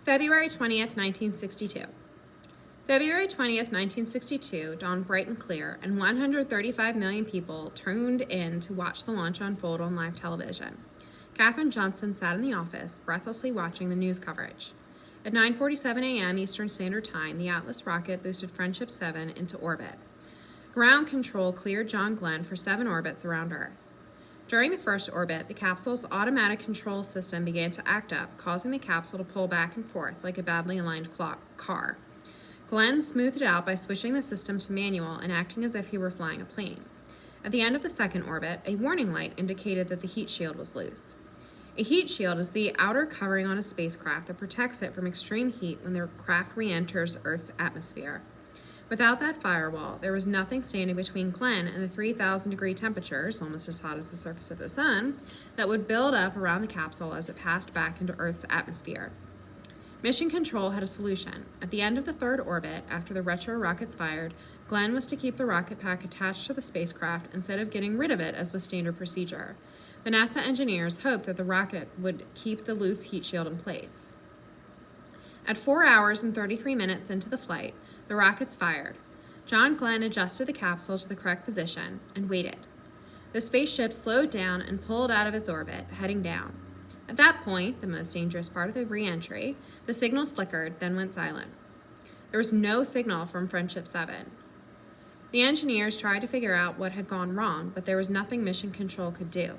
February 20th, 1962. February 20th, 1962 dawned bright and clear, and 135 million people tuned in to watch the launch unfold on live television. Katherine Johnson sat in the office, breathlessly watching the news coverage. At 9:47 a.m. Eastern Standard Time, the Atlas rocket boosted Friendship 7 into orbit. Ground control cleared John Glenn for 7 orbits around Earth. During the first orbit, the capsule's automatic control system began to act up, causing the capsule to pull back and forth like a badly aligned car. Glenn smoothed it out by switching the system to manual and acting as if he were flying a plane. At the end of the second orbit, a warning light indicated that the heat shield was loose. A heat shield is the outer covering on a spacecraft that protects it from extreme heat when the craft re-enters Earth's atmosphere. Without that firewall, there was nothing standing between Glenn and the 3,000-degree temperatures, almost as hot as the surface of the sun, that would build up around the capsule as it passed back into Earth's atmosphere. Mission Control had a solution. At the end of the third orbit, after the retro rockets fired, Glenn was to keep the rocket pack attached to the spacecraft instead of getting rid of it as was standard procedure. The NASA engineers hoped that the rocket would keep the loose heat shield in place. At 4 hours and 33 minutes into the flight, the rockets fired. John Glenn adjusted the capsule to the correct position and waited. The spaceship slowed down and pulled out of its orbit, heading down. At that point, the most dangerous part of the re-entry, the signals flickered, then went silent. There was no signal from Friendship 7. The engineers tried to figure out what had gone wrong, but there was nothing Mission Control could do.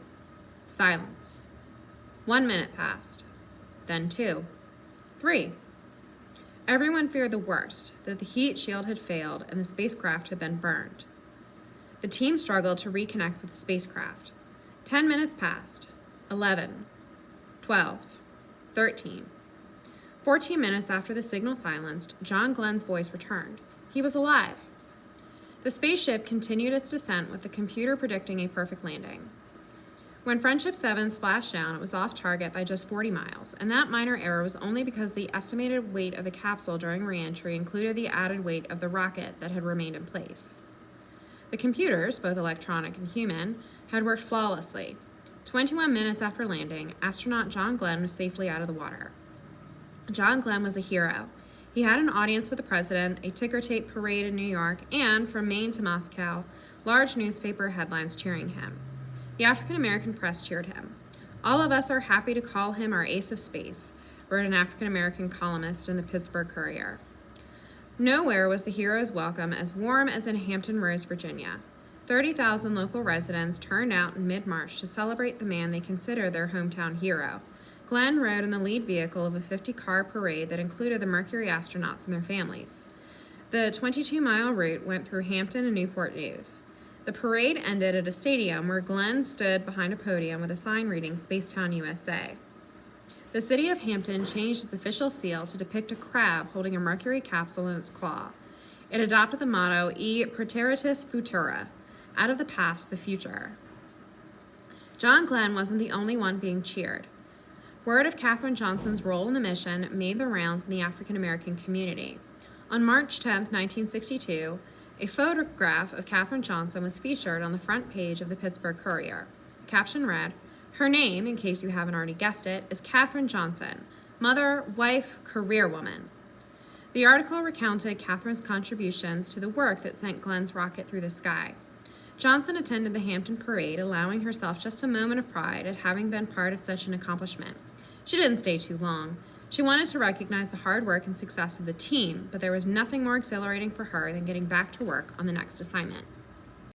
Silence. 1 minute passed, then 2, 3. Everyone feared the worst, that the heat shield had failed and the spacecraft had been burned. The team struggled to reconnect with the spacecraft. 10 minutes passed, 11, 12, 13. 14 minutes after the signal silenced, John Glenn's voice returned. He was alive. The spaceship continued its descent with the computer predicting a perfect landing. When Friendship 7 splashed down, it was off target by just 40 miles, and that minor error was only because the estimated weight of the capsule during re-entry included the added weight of the rocket that had remained in place. The computers, both electronic and human, had worked flawlessly. 21 minutes after landing, astronaut John Glenn was safely out of the water. John Glenn was a hero. He had an audience with the president, a ticker tape parade in New York, and, from Maine to Moscow, large newspaper headlines cheering him. The African-American press cheered him. "All of us are happy to call him our ace of space," wrote an African-American columnist in the Pittsburgh Courier. Nowhere was the hero's welcome as warm as in Hampton Roads, Virginia. 30,000 local residents turned out in mid-March to celebrate the man they consider their hometown hero. Glenn rode in the lead vehicle of a 50-car parade that included the Mercury astronauts and their families. The 22-mile route went through Hampton and Newport News. The parade ended at a stadium where Glenn stood behind a podium with a sign reading Spacetown, USA. The city of Hampton changed its official seal to depict a crab holding a Mercury capsule in its claw. It adopted the motto E Praeteritus Futura, out of the past, the future. John Glenn wasn't the only one being cheered. Word of Katherine Johnson's role in the mission made the rounds in the African-American community. On March 10, 1962, a photograph of Katherine Johnson was featured on the front page of the Pittsburgh Courier. The caption read, "Her name, in case you haven't already guessed it, is Katherine Johnson, mother, wife, career woman." The article recounted Katherine's contributions to the work that sent Glenn's rocket through the sky. Johnson attended the Hampton parade, allowing herself just a moment of pride at having been part of such an accomplishment. She didn't stay too long. She wanted to recognize the hard work and success of the team, but there was nothing more exhilarating for her than getting back to work on the next assignment.